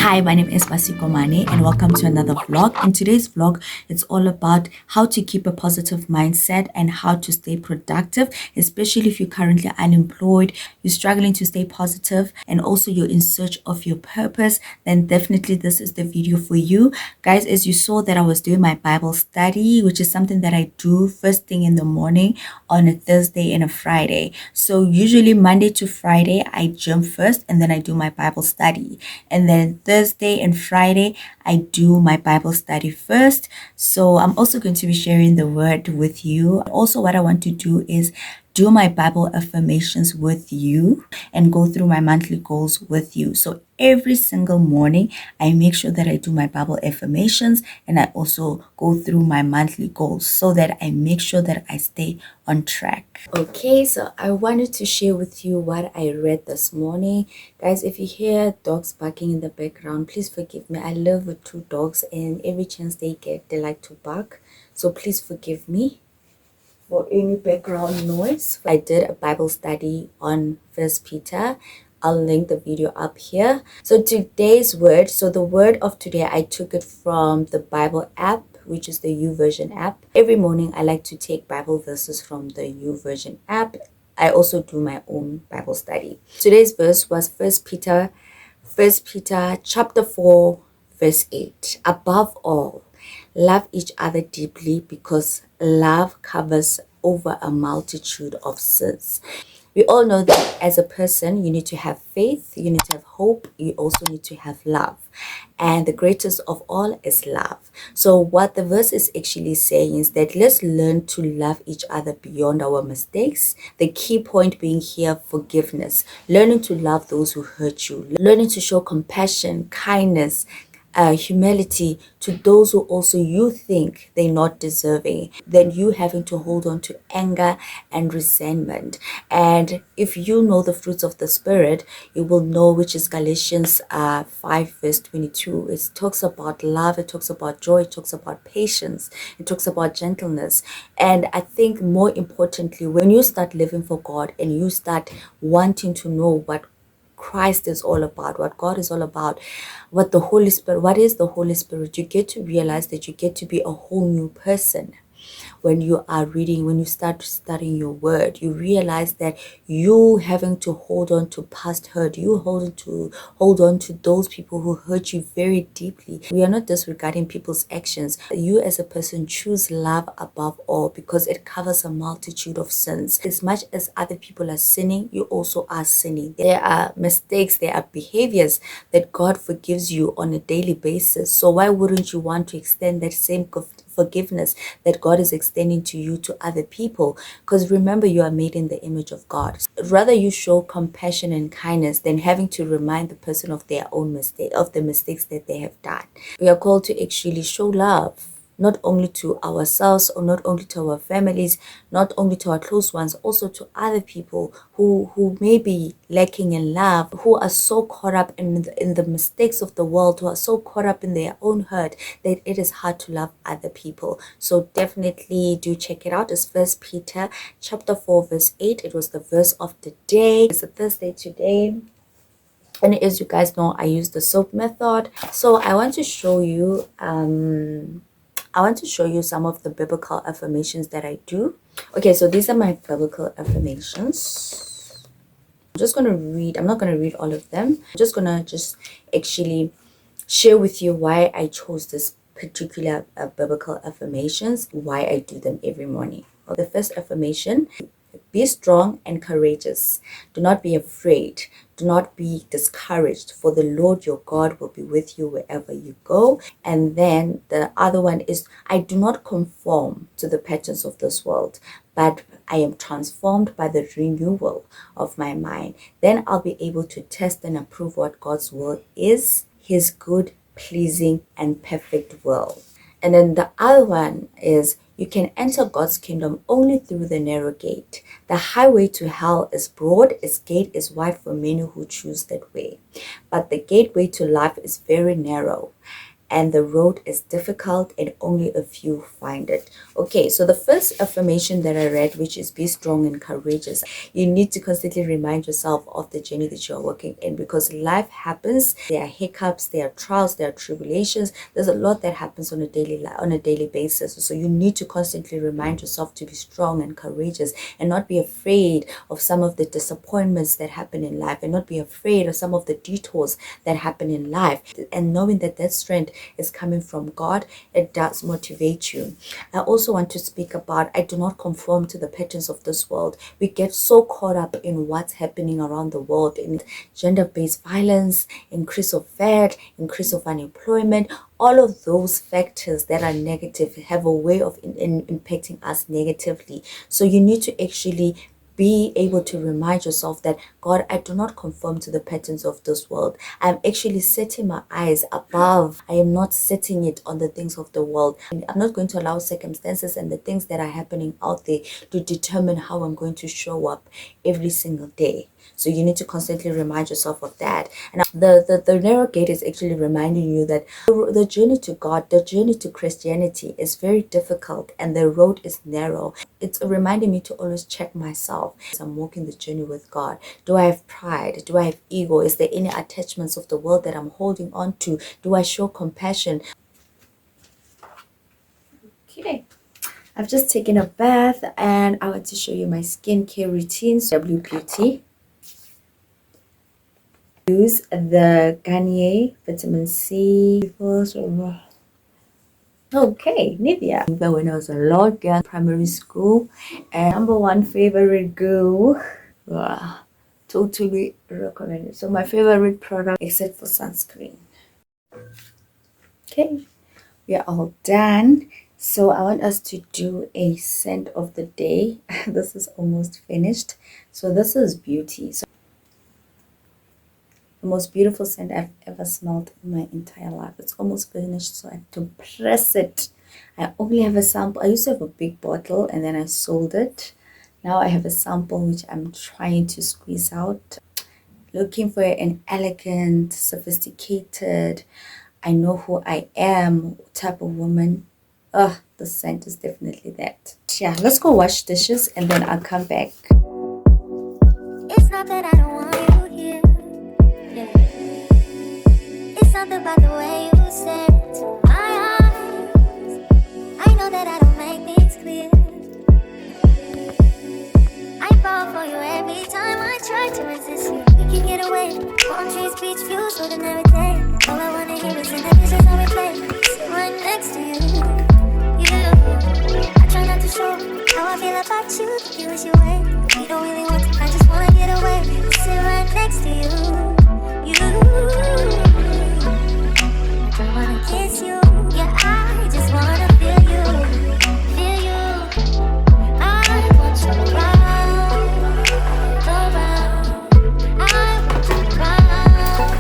Hi, my name is Basiko Mane and welcome to another vlog. In today's vlog, it's all about how to keep a positive mindset and how to stay productive, especially if you're currently unemployed, you're struggling to stay positive, and also you're in search of your purpose, then definitely this is the video for you. Guys, as you saw that I was doing my Bible study, which is something that I do first thing in the morning on a Thursday and a Friday. So usually Monday to Friday, I jump first and then I do my Bible study. And then Thursday and Friday, I do my Bible study first. So I'm also going to be sharing the word with you. Also, what I want to do is do my Bible affirmations with you and go through my monthly goals with you. So every single morning, I make sure that I do my Bible affirmations and I also go through my monthly goals so that I make sure that I stay on track. Okay, so I wanted to share with you what I read this morning. Guys, if you hear dogs barking in the background, please forgive me. I live with two dogs and every chance they get, they like to bark. So please forgive me for any background noise. I did a Bible study on First Peter. I'll link the video up here. So today's word, so the word of today, I took it from the Bible app, which is the YouVersion app. Every morning I like to take Bible verses from the YouVersion app. I also do my own Bible study. Today's verse was First Peter chapter 4 verse 8. Above all, love each other deeply because love covers over a multitude of sins. We all know that as a person, you need to have faith, you need to have hope, you also need to have love. And the greatest of all is love. So what the verse is actually saying is that let's learn to love each other beyond our mistakes. The key point being here, forgiveness. Learning to love those who hurt you. Learning to show compassion, kindness, humility to those who also you think they're not deserving, then you having to hold on to anger and resentment. And if you know the fruits of the Spirit, you will know, which is Galatians 5 verse 22. It talks about love, it talks about joy, it talks about patience, it talks about gentleness. And I think more importantly, when you start living for God and you start wanting to know what Christ is all about, what God is all about, what the Holy Spirit, what is the Holy Spirit, you get to realize that you get to be a whole new person. When you are reading, when you start studying your word, you realize that you having to hold on to past hurt, you hold on to those people who hurt you very deeply. We are not disregarding people's actions. You as a person choose love above all because it covers a multitude of sins. As much as other people are sinning, you also are sinning. There are mistakes, there are behaviors that God forgives you on a daily basis. So why wouldn't you want to extend that same forgiveness that God is extending to you to other people? Because remember, you are made in the image of God. Rather you show compassion and kindness than having to remind the person of their own mistake, of the mistakes that they have done. We are called to actually show love, not only to ourselves or not only to our families, not only to our close ones, also to other people who may be lacking in love, who are so caught up in the mistakes of the world, who are so caught up in their own hurt that it is hard to love other people. So definitely do check it out. It's First Peter chapter 4 verse 8. It was the verse of the day. It's a Thursday today. And as you guys know, I use the soap method. So I want to show you some of the biblical affirmations that I do. Okay, so these are my biblical affirmations. I'm just going to read. I'm not going to read all of them. I'm just going to actually share with you why I chose this particular biblical affirmations, why I do them every morning. The first affirmation: be strong and courageous. Do not be afraid. Do not be discouraged, for the Lord your God will be with you wherever you go. And then the other one is, I do not conform to the patterns of this world, but I am transformed by the renewal of my mind. Then I'll be able to test and approve what God's will is, his good, pleasing, and perfect will. And then the other one is, you can enter God's kingdom only through the narrow gate. The highway to hell is broad, its gate is wide for many who choose that way. But the gateway to life is very narrow, and the road is difficult and only a few find it. Okay, so the first affirmation that I read, which is be strong and courageous. You need to constantly remind yourself of the journey that you're working in, because life happens. There are hiccups, there are trials, there are tribulations. There's a lot that happens on a daily basis. So you need to constantly remind yourself to be strong and courageous, and not be afraid of some of the disappointments that happen in life, and not be afraid of some of the detours that happen in life. And knowing that that strength is coming from God, it does motivate you. I also want to speak about, I do not conform to the patterns of this world. We get so caught up in what's happening around the world, in gender-based violence, increase of VAT, increase of unemployment. All of those factors that are negative have a way of impacting us negatively. So you need to actually be able to remind yourself that, God, I do not conform to the patterns of this world. I'm actually setting my eyes above. I am not setting it on the things of the world. I'm not going to allow circumstances and the things that are happening out there to determine how I'm going to show up every single day. So you need to constantly remind yourself of that. And the narrow gate is actually reminding you that the journey to God, the journey to Christianity is very difficult and the road is narrow. It's reminding me to always check myself as I'm walking the journey with God. Do I have pride? Do I have ego? Is there any attachments of the world that I'm holding on to? Do I show compassion? Okay. I've just taken a bath and I want to show you my skincare routines. W Beauty. Use the Garnier Vitamin C. Okay, Nivea. When I was a little girl, primary school, and number one favorite girl. Wow, totally recommended. So my favorite product, except for sunscreen. Okay, we are all done. So I want us to do a scent of the day. This is almost finished. So this is Beauty. So the most beautiful scent I've ever smelled in my entire life. It's almost finished, so I have to press it. I only have a sample. I used to have a big bottle and then I sold it. Now I have a sample which I'm trying to squeeze out. Looking for an elegant, sophisticated, I know who I am type of woman. The scent is definitely that. Yeah, let's go wash dishes and then I'll come back. It's not that I don't want you here. It's something about the way you say it to my eyes. I know that I don't make things clear. I fall for you every time I try to resist you. We can get away. Palm trees, beach views, ordinary day. All I wanna hear is in the dishes on replay. Sit right next to you. I try not to show how I feel about you. You wish you away. You don't really want to. I just wanna get away. Sit right next to you. I wanna kiss you. Yeah, I just wanna feel you. Feel you. I want you around. Around. I want you around.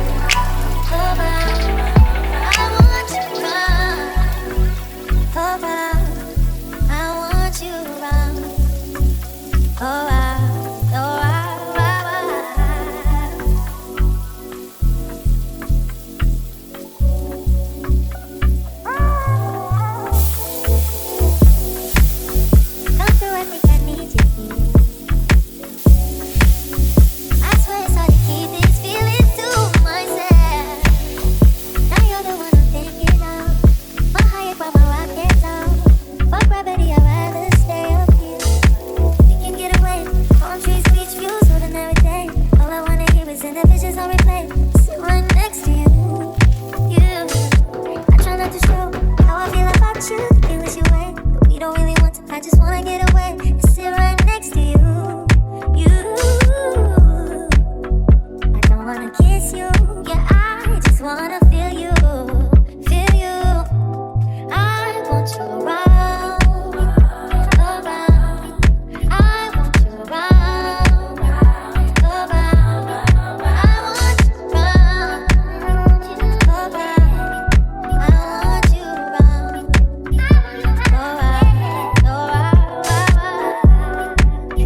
Around. I want you around. Around. I want you around. Around.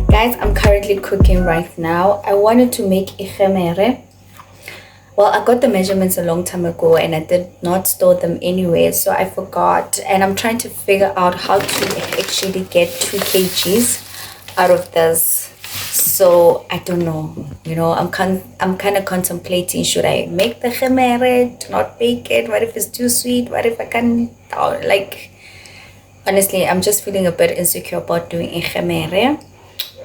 Guys, I'm currently cooking right now. I wanted to make ikhamere. Well, I got the measurements a long time ago and I did not store them anywhere, so I forgot. And I'm trying to figure out how to actually get 2 kgs out of this. So I don't know. I'm kind of contemplating, should I make the khemere, do not bake it? What if it's too sweet? What if I can like honestly, I'm just feeling a bit insecure about doing a khemere,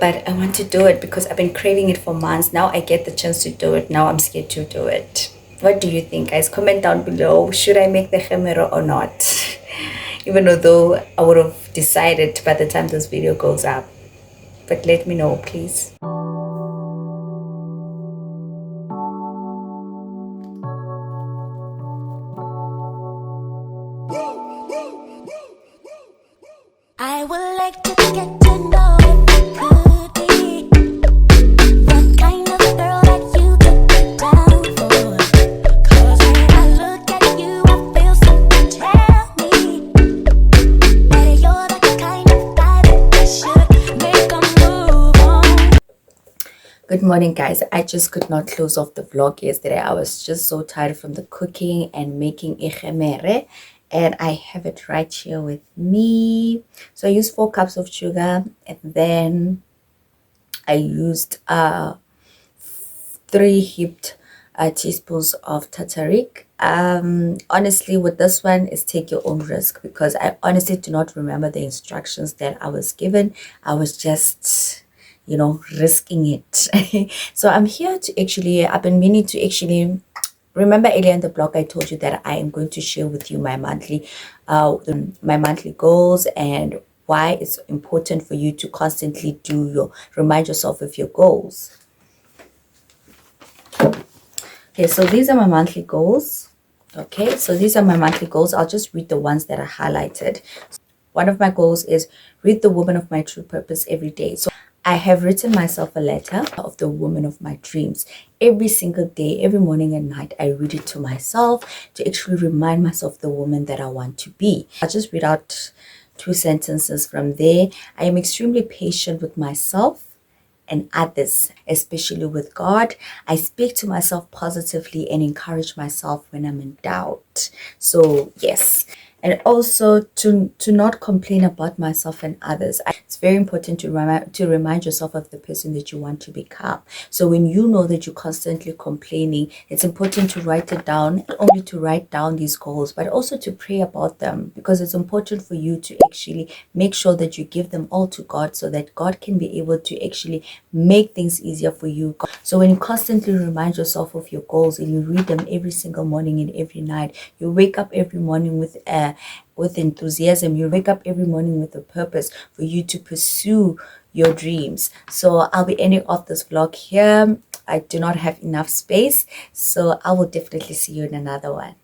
but I want to do it because I've been craving it for months. Now I get the chance to do it. Now I'm scared to do it. What do you think, guys? Comment down below. Should I make the khemere or not? Even though I would have decided by the time this video goes up. But let me know, please. I would like to get to know if you could be the kind of girl that you took me down for. 'Cause when I look at you, I feel something tell me that you're the kind of guy that we should make a move on. Good morning, guys. I just could not close off the vlog yesterday. I was just so tired from the cooking and making khemere, and I have it right here with me. So I used 4 cups of sugar, and then I used 3 heaped teaspoons of tartaric. Honestly, with this one is take your own risk, because I honestly do not remember the instructions that I was given. I was just risking it. So I'm here to actually, I've been meaning to actually, remember earlier in the blog I told you that I am going to share with you my monthly goals, and why it's important for you to constantly remind yourself of your goals. Okay, so these are my monthly goals. Okay, so these are my monthly goals. I'll just read the ones that are highlighted. One of my goals is read the woman of my true purpose every day. So I have written myself a letter of the woman of my dreams. Every single day, every morning and night, I read it to myself to actually remind myself of the woman that I want to be. I'll just read out 2 sentences from there. I am extremely patient with myself and others, especially with God. I speak to myself positively and encourage myself when I'm in doubt. So yes, and also to not complain about myself and others. It's very important to remind yourself of the person that you want to become. So when you know that you're constantly complaining, it's important to write it down. Not only to write down these goals, but also to pray about them, because it's important for you to actually make sure that you give them all to God, so that God can be able to actually make things easier for you. So when you constantly remind yourself of your goals and you read them every single morning and every night, you wake up every morning with enthusiasm. You wake up every morning with a purpose for you to pursue your dreams. So I'll be ending off this vlog here. I do not have enough space, so I will definitely see you in another one.